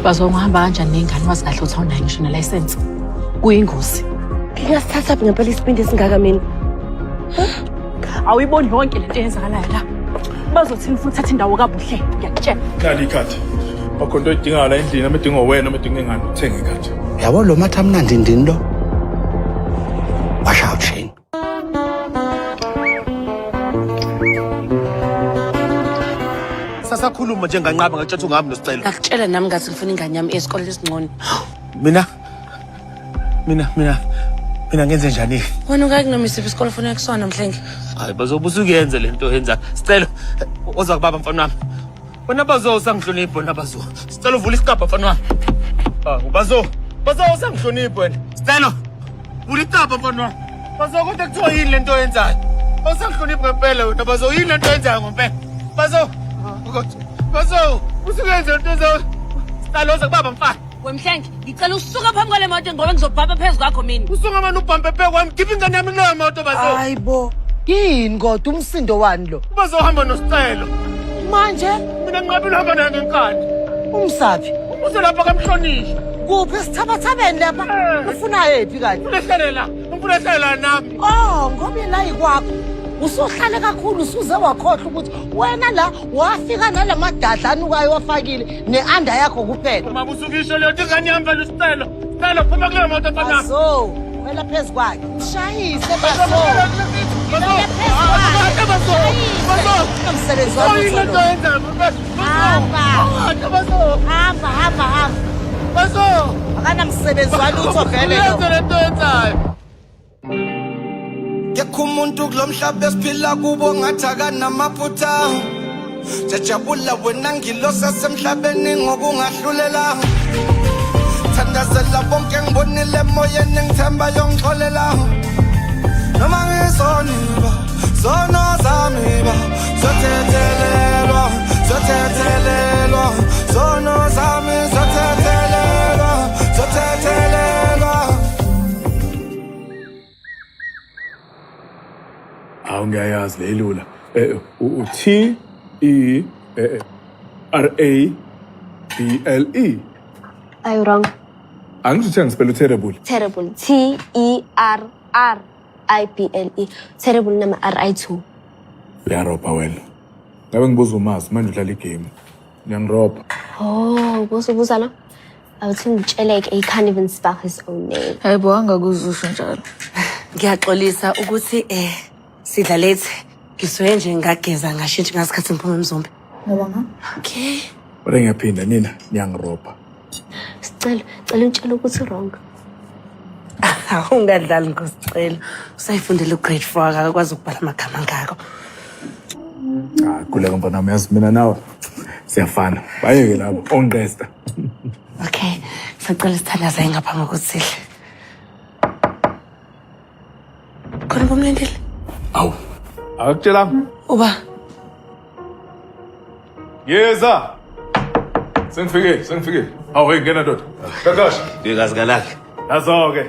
Bazongihamba kanjani nengane wazi kahle uthi awunayo ngisho nelicense. Kuyingozi. Ngingasithatha phi ngempela isipindi esingaka mina? Awuyiboni yonke lento eyenzakalayo la. Bazothini futhi thatha indawo kabuhle. Ngiyakutshela. Nali ikhadi. Akho nto idinga la endlini, amedinga wena, amedinga ingane uthenge ikhadi. Yabo lo matha mnandi ndini lo. Washa uthini? Sasakhuluma nje nganqaba ngatshatha ungami nosicelo. Ngakutshela nami ngathi ngifuna ingane yami esikoleni esingcono. Mina ngenze njani? Wena ungakunomisiphi isikole ufuna kusona Mhlengi? Hayi bazobuza uyenze lento oyenza. Sicelo oza kubaba mfana wami. Wena bazo sangihloniphi wena bazo. Sicelo uvula isikapa mfana wami. Bazo sangihloniphi wena. Sicelo vula isikapa mfana wami. Bazo kodwa kuthiwa yini lento oyenzayo? Awusangihloniphi ngempela wena bazo yini lento oyenzayo ngempela? Bazo usuyenze lento oyenzayo. Sicelo oza kubaba mfana. Wemhlengi, ngicela usuka phambi kwale moto ngoba ngizobhaba phezu kwakho mina. Usunga manje ubhambe phe kwami, khipha ingane yami kuleyo moto bazo. Hayibo. Yini kodwa umsindo wani lo? Bazohamba nosicelo. Manje Mina nginqabile uhamba naye ngenkani. umsaphi? Uselapha kamhlonishwa. Kuphi esithabathabeni lapha? Ufuna yephi kanje? Ngifuna ehlelela nami. Oh, ngoba la ikwakho. Usuhlale kakhulu usuze wakhohlwa ukuthi wena la wafika nalamadadla anukayo wafakile neanda yakho kuphela. Mama usukisho leyo ingane yami vele usicelo. Sicelo phuma kuleyo moto mfana. So, wena phezu kwakhe. Ushayise baso. Umsebenzi wakho hamba. Bazo. Akanamsebenzi walutho vele lo. Kekho umuntu kulomhlaba esiphila kubo ngathi akanamaphutha. Jajabula wena ngilosa semhlabeni ngokungahlulela. Thandazela bonke ngibonile emoyeni ngithemba yongixolela. Noma ngisoniba, sono zami ba, zothethelelwa, sono zami zothethelelwa. Awungayazi lelula. T E R A B L E. Are you wrong? Angisho ngispell terrible. Terrible. TERRIBLE. Terrible nama RI2. Uyaropa wena. Ngabe ngibuza umazi manje udlala igame. Ngiyangiropa. Oh, buza lo. Awuthi ngitsheleke he can't even spell his own name. Hayibo angakuzusho njalo. Ngiyaxolisa ukuthi sidlalethe ngisuye nje ngageza ngashintsha ngasikhathi ngiphuma emzombe. Ngiyabonga. Okay. Kodwa ngiyaphinda nina ngiyangiropa. Cela ngitshela ukuthi wrong. Ungadlali ngosicelo. Usayifundela ugrade 4 akakwazi ukubhala amagama ngakho. Khuleka mfana wami yazi mina nawe siyafana. Bayeke labo onqesta. Okay. Sicela sithandaze ngaphambi kokuthi sidle. Khona bomlendile. Awu. Akutshela. Uba. Yeza. Sengifike. Awu hey ngena ndoda. Kakashi. Ngikazi kalakhe. Azoke.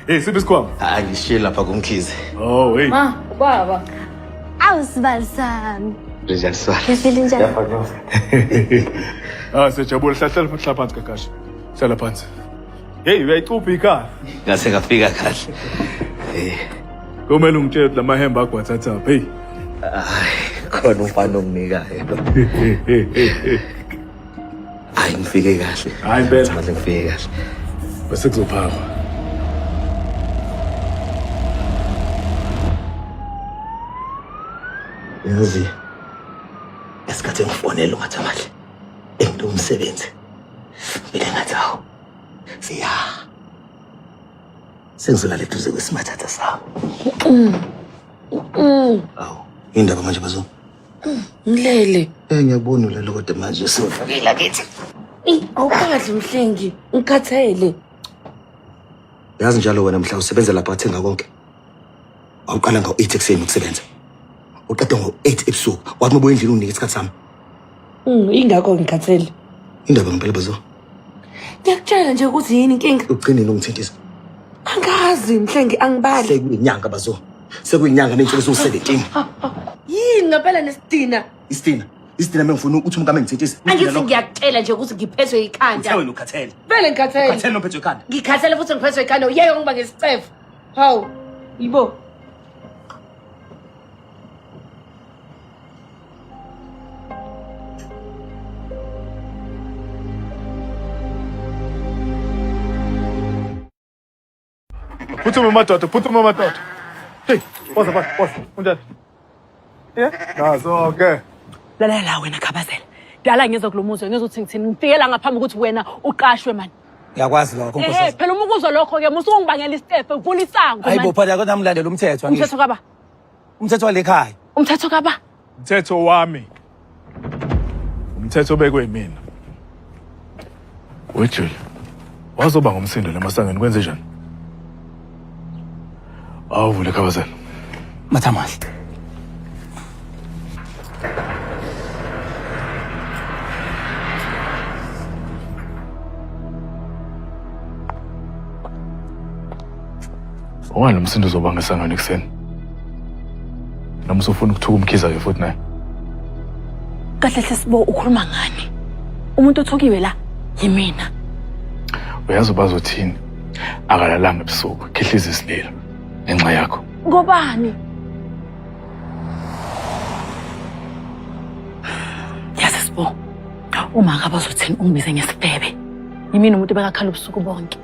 Hey sibe sikhwama. Hayi ngishiye lapha kumkhize. Oh hey. Ma, ubaba. Awusibalisani. Njani swa? Ngifile njani? Sejabula hlala phansi Kakashi. Hlala phansi. Hey uyayicupha ikhaya. Ngase ngafika kahle. Kumele ungitshele lamahembe akho wathatha. Hey. Khona umfana onginikayo. Hayi ngifike kahle. Hayi impela. Manje ngifike kahle. Bese kuzophama. Yazi. Esikhathi ngifonela ungathi amali. Engilo umsebenzi. Mina ngathi awu. Sengizolala eduze kwesimathatha sami. Awu, indaba manje bazo. Ngilele. Ngiyabona ulalo kodwa manje sofakela kithi. Awukadli Mhlengi, ngikhathele. Yazi njalo wena mhla usebenza lapha athenga konke. Awuqala ngo-8 ekseni ukusebenza. Uqeda ngo-8 ebusuku. Wathi mabuye endlini unike isikhathi sami. Ingakho ngikhathele. Indaba ngempela bazo. Ngiyakutshela nje ukuthi yini inkinga. Uqinile ungithintisa. Angazi Mhlengi angibali. Sekuyinyanga bazo. Sekuyinyanga nensuku eziwu-17. Yini ngempela nesidina? Istina. Isidina mengifuna uthi umkami ngithethise. Angithi ngiyakutshela nje ukuthi ngiphethwe ikhanda. Uthe wena ukhathele. Vele ngikhathele. Ukhathele nomphethwe ikhanda. Ngikhathele futhi ngiphethwe ikhanda. Uyeke ngiba ngesicefo. Hawu. Yibo. Phuthuma madoda. Hey, bosa. Unjani? Yeah? Naso ke. Lalela wena Khabazela. Dala ngizwe kulomuzwe ngizothi ngithini ngifikela ngaphambi ukuthi wena uqashwe manje. Ngiyakwazi lokho Nkosazana. Phela uma ukuzwa lokho ke musu ungibangela istepe uvula isango manje. Hayibo phela kodwa amlandela umthetho angisho. Umthetho kaba? Umthetho walekhaya. Umthetho kaba? Umthetho wami. Umthetho obekwe yimina. Wejule. Wazoba ngumsindo lemasangeni kwenze njani? Awuvule Khabazela. Mathamahle. Ongani umsindo uzoba ngesangweni ekseni. Noma usufuna ukuthuka umkhiza ke futhi naye. Kahle hle Sibo ukhuluma ngani? Umuntu othukiwe la yimina. Uyazi bazothini? Akalalanga ebusuku, khihliza isililo ngenxa yakho. Ngobani? Yazi Sibo. Uma ngabazothini ungibize ngesibhebe. Yimina umuntu bekakhala ubusuku bonke.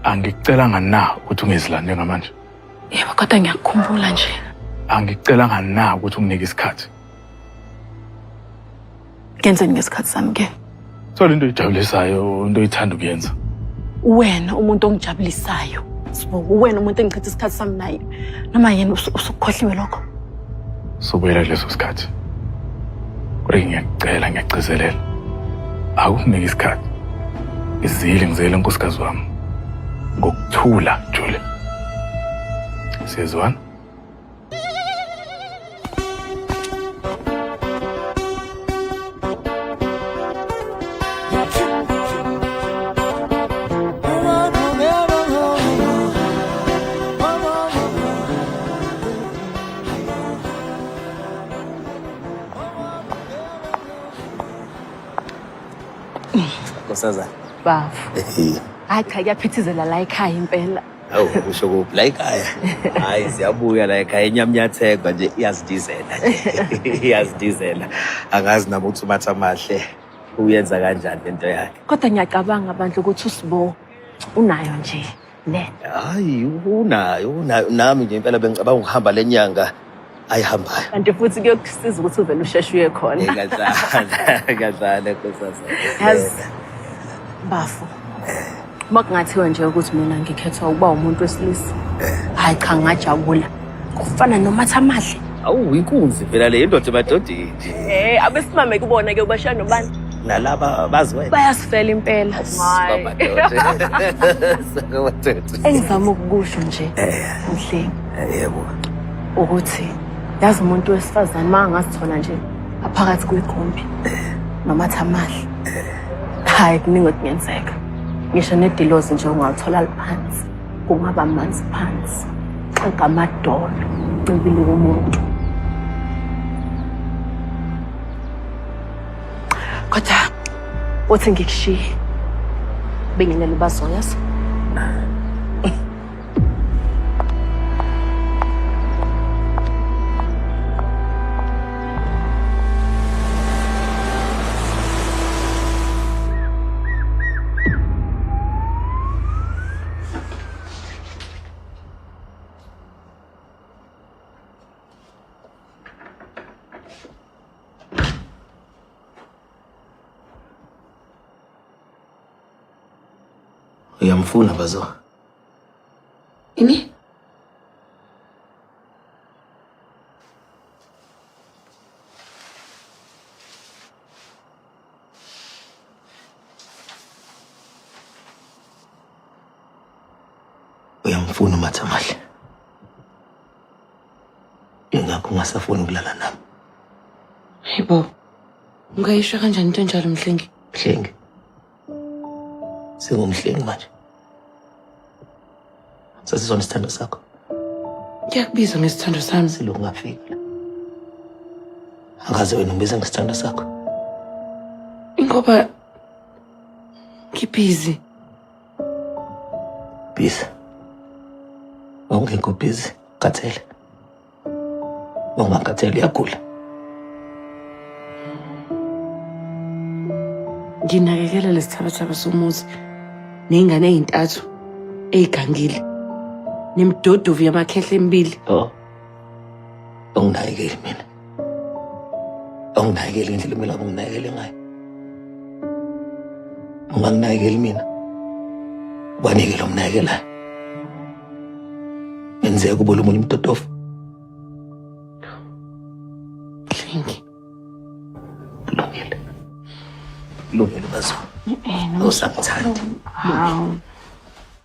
Angikucelanga na ukuthi ungizilande ngamanje. Yebo kodwa ngiyakukhumbula nje. Angikucelanga na ukuthi unginike isikhathi. Ngenzeni ngesikhathi sami ke? Thola into ejabulisayo, into oyithanda ukuyenza. Wena umuntu ongijabulisayo. Sibo wena umuntu engichitha isikhathi sami naye. Noma yena usukhohliwe lokho. Sobuyela kuleso sikhathi. Kodwa ngiyacela ngiyagcizelela. Akunike isikhathi. Ngizele nkosikazi wami. Ngokuthula Jule. Siyezwana? Nkosazana. Bafu. Hayi cha kuyaphithizela la ekhaya impela. Awu usho kuphi la ekhaya? Hayi siyabuya la ekhaya inyamnyatheka nje iyazidizela. Angazi nami ukuthi uMathamahle uyenza kanjani lento yakhe. Kodwa ngiyacabanga bandla ukuthi uSibo unayo nje le. Hayi unayo nami nje impela bengicabanga ukuhamba lenyanga ayihambayo. Kanti futhi kuyokusiza ukuthi uvele usheshe uye khona. Ngiyazana Nkosazana. Yazi Bafu. Makungathiwa nje ukuthi mina ngikhethwa ukuba umuntu wesilisa. Hayi cha ngajabula. Kufana noMathamahle. Awu inkunzi phela le indoda emadodeni. Abesimame kubona ke ubashaya nobani? Nalaba baziwe. Bayasifela impela. Hayi. Engizama ukukusho nje. Mhle. Yebo. Ukuthi yazi umuntu wesifazane mangazithola nje aphakathi kwegumbi noMathamahle. Hayi kuningi okungenzeka. Ngisho nedilozi nje ungalithola phansi. Kungaba amanzi phansi. Xega amadolo. Cibile umuntu. Kodwa uthi ngikushiye. Benginele bazoyazi. Uyamfuna Bazo? Ini? Uyamfuna uMathamahle? Ingakho ungasafuni ukulala nami? Hayibo. Ungayisho kanjani into enjalo Mhlengi? Mhlengi. Singumhlengi manje. Sasizona isithando sakho. Ngiyakubiza ngesithando sami. Silungafika. Angaze wena ngibiza ngesithando sakho. Ngoba ngibhizi. Busy. Ungekho busy, kathele. Ungakathele uyagula. Nginakekela lesithabathaba somuzi ney'ngane ey'ntathu ey'gangile nemidodovu yamakhehle emibili. Oh. Unginakekeli mina. Unginakekeli ngendlela mina unginakekele ngayo. Unganginakekeli mina. Ubanikele umnakekelayo. Enzeka ubole umunye umtotofu. Hlengi. Lungile bazo. Usangithandi. Hawu.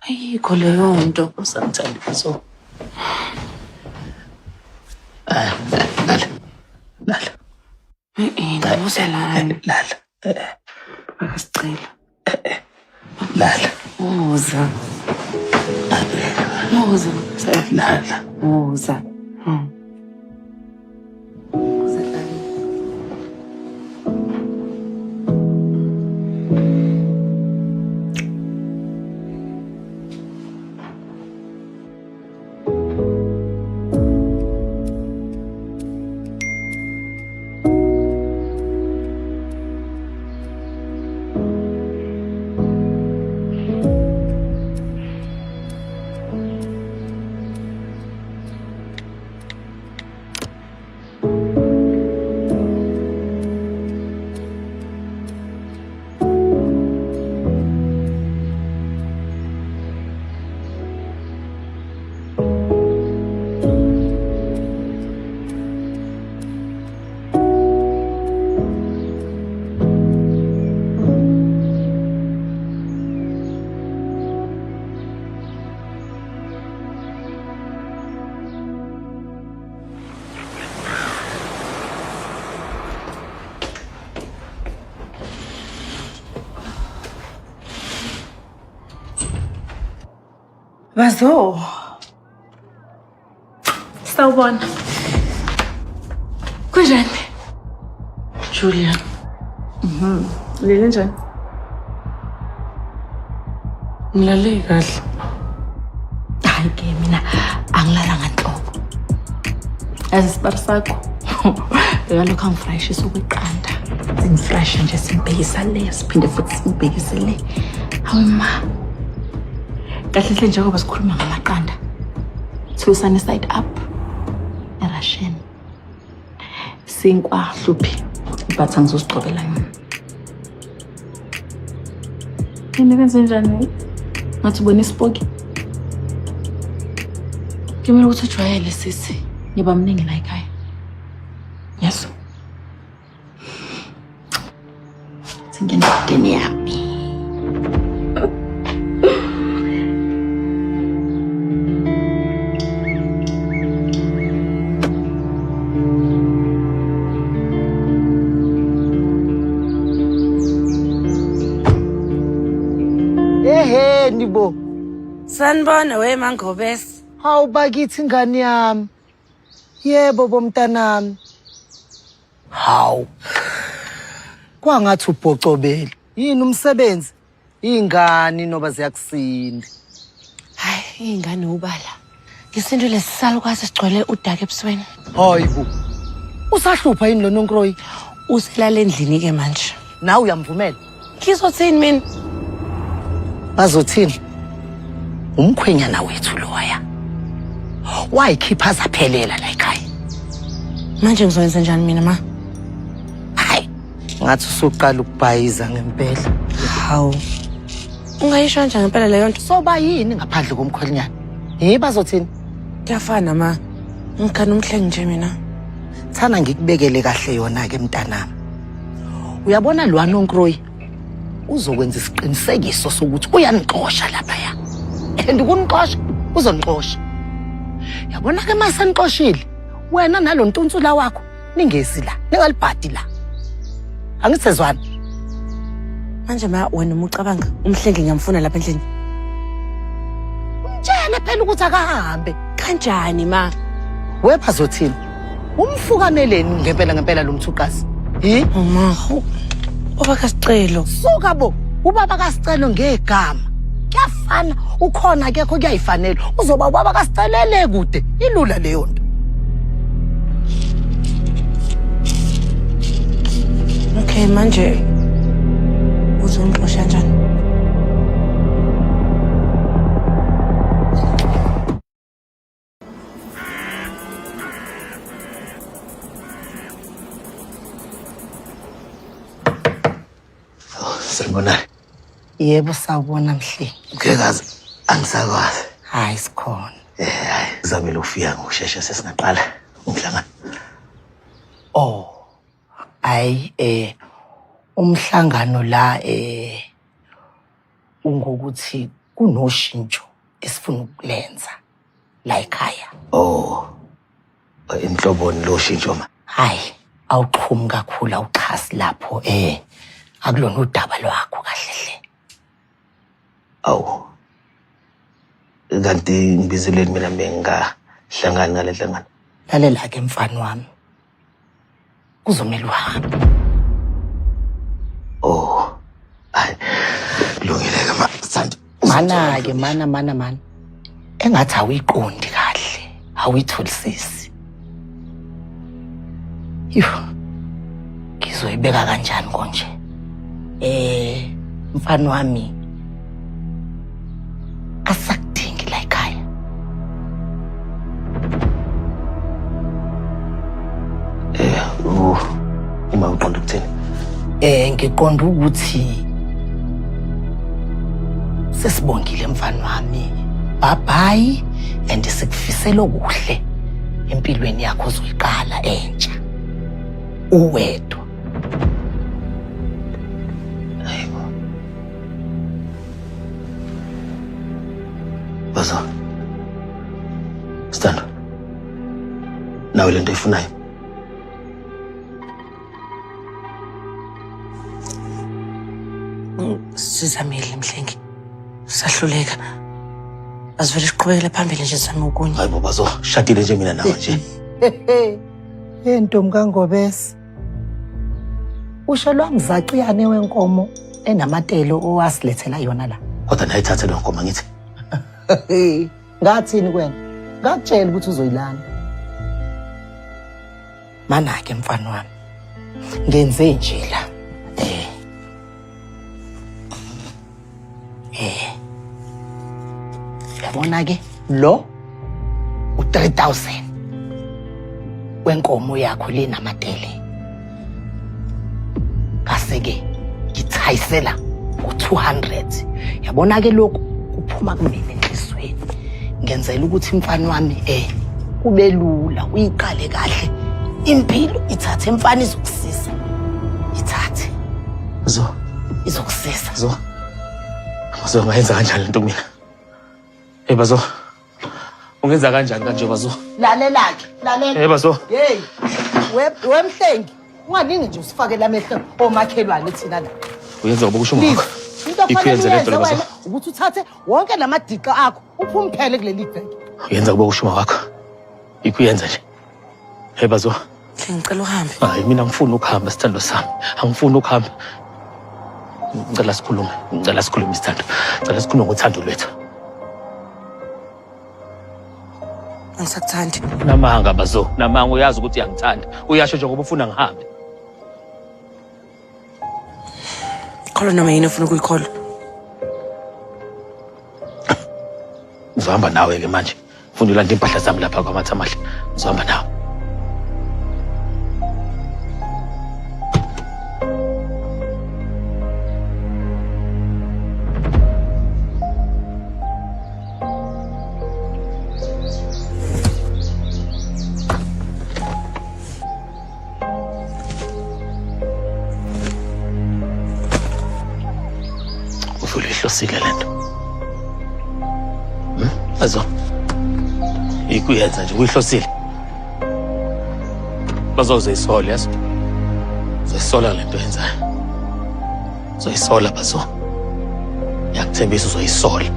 Ayikho leyo nto. Usangithandi bazo. Lala. Ngabuzelani. Lala. Akasicela. Lala. Uza. Uza. Lala. Uza. Bazo. Sawubona. Kunjani? Julia. Ulele njani? Ngilale kahle. Hayi ke mina angilalanga nhlobo. Yazi isipari sakho. Bekalokhu angifreshisa ukweqanda. Singifresh nje simbhekisa le siphinde futhi simbhekise le. Hawu ma. Kahle hle njengoba sikhuluma ngamaqanda. Thusane side up. Russian. Sinkwa hluphi. But angizosicobela yona. Yini kwenze njani? Ngathi ubona isipoki. Kumele ukuthi ujwayele sisi. Ngiba mningi la ekhaya. Yes. Singena endeni yami. Nibo. Sanibona we Mangobesi. Hawu bakithi ingane yami. Yebo bomntanami. Hawu. Kwangathi ubhocobela. Yini umsebenzi? Ingane noba ziyakusinda. Hayi, ingane ubala. Ngisinto lesisalukazi sigcwele udaka ebusweni. Hayibo. Usahlupha yini lo nonkroyi? Uselala endlini ke manje. Nawe uyamvumela? Kizothini mina? Bazothini? Umkhwenyana wethu loya. Wayikhipha zaphelela la ekhaya. Manje ngizoyenza njani mina ma? Hayi, ngathi usuqala ukubhayiza ngempela. Hawu. Ungayisho kanjani ngempela leyo nto? Soba yini ngaphandle komkhwenyana? Bazothini? Kuyafana ma. Ngikana umhlengi nje mina. Thana ngikubekele kahle yona ke mntanami. Uyabona lo anonkroyi uzokwenza isiqinisekiso sokuthi uyanixosha lapha ya. And ukunixosha uzonixosha. Yabona ke mase nixoshile. Wena nalo ntunsula wakho ningezi la, ningalibhadi la. Angisezwana. Manje ma wena umucabanga umhlengi ngiyamfuna lapha endlini. Mtshele phela ukuthi akahambe. Kanjani ma? Wepha zothini? Umfukameleni ngempela lo mthuqasi? Mama, ubaba kaSicelo. Suka bo, ubaba kaSicelo ngegama. Kuyafana, ukhona akekho kuyayifanela. Uzoba ubaba kaSicelele kude. Ilula leyo nto. Okay, manje uzongixosha kanjani? Sanibonani. Yebo sawubona Mhlengi. Ngekazi angisakwazi. Hayi sikhona. Hayi, kuzamele ufika ngokusheshsha sesingaqala umhlangano. Oh. Hayi umhlangano la ungokuthi kunoshintsho esifuna ukulenza la ekhaya. Oh. Inhloboni lo shintsho ma. Hayi, awuxhumi kakhulu awuxhasi lapho akulona udaba lwakho kahle hle. Awu. Kanti ngibizeleni mina mengahlangani ngale nhlangano. Lalela ke mfana wami. Kuzomela uhambe. Oh. Hayi. Kulungile ke ma. Sandi. Mana ke mana. Engathi awiqondi kahle. Awuyitholisisi. Ngizoyibeka kanjani konje? Mfana wami asakudingi la ekhaya. Uma uqonda ukuthini? Ngiqonda ukuthi sesibongile mfana wami. Bye bye and sikufisela okuhle empilweni yakho ozoyiqala entsha. Uwedwa. Hayibo. Bazo. Stand. Nawe lento ifunayo. Sizamile Mhlengi. Sahluleka. Asivele siqhubekele phambili nje sami okunye. Hayibo bazo, shadile nje mina nawe nje. Ntombi kaNgobese. Usho lwangizaqiyane wenkomo enamatelo owasilethela yona la. Kodwa nayithathe lo nkomo ngithi. Ngathini kwena? Ngakutshela ukuthi uzoyilana. Mana ke mfana wami. Ngenze nje la. Yabona ke lo u-3,000 wenkomo yakho lenamatele. Kaseke ngithayisela u200. Yabona ke lokho kuphuma kumina enhlisweni. Ngenzela ukuthi mfana wami kube lula uyiqale kahle. Impilo ithathe mfana izokusisa. Ithathe. Zo. Izokusisa. Zo. Bazo ngayenza kanjani lento mina? Bazo. Ungenza kanjani kanje bazo? Lalela-ke, lalela. Bazo. Hey. Wemhlengi. Unganingi nje usifake lamehlo omakhelwane thina la. Uyenza ngoba kusho ngakho. Ikwenze lento le bazo. Ukuthi uthathe wonke lamadiqa akho uphumphele kuleli bheke. Uyenza ngoba kusho wakho. Ikwenza nje. Bazo. Ngicela uhambe. Hayi mina ngifuna ukuhamba sithando sami. Angifuni ukuhamba. Ngicela sikhulume sithando. Ngicela sikhulume ngothando lwethu. Angisakuthandi. Namanga bazo, namanga uyazi ukuthi uyangithanda. Uyasho nje ngoba ufuna ngihambe. Kholo noma yini ufuna ukuyikholwa? Uzohamba nawe ke manje. Ufuna ulanda impahla zami lapha kwaMathamahle. Uzohamba nawe. Uyihlosile lento. Bazo. Ikuyenza nje uyihlosile. Bazoyisola yazi. Uzoyisola lento yenzayo. Uzoyisola bazo. Yakuthembisa uzoyisola.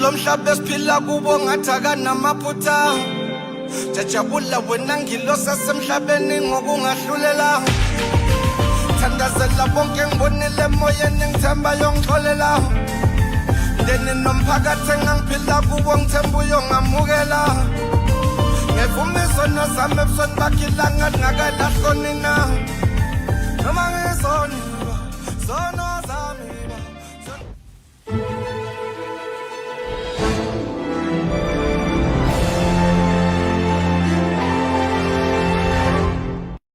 kulo mhlaba esiphila kubo ngathi akanamaphutha jajabula wena ngilosa semhlabeni ngokungahlulela thandazela bonke ngibonile emoyeni ngithemba yongixolela ndeni nomphakathi engangiphila kubo ngithemba uyongamukela ngevuma izono zami ebusweni bakhe ilanga lingakalahloni na noma ngisoni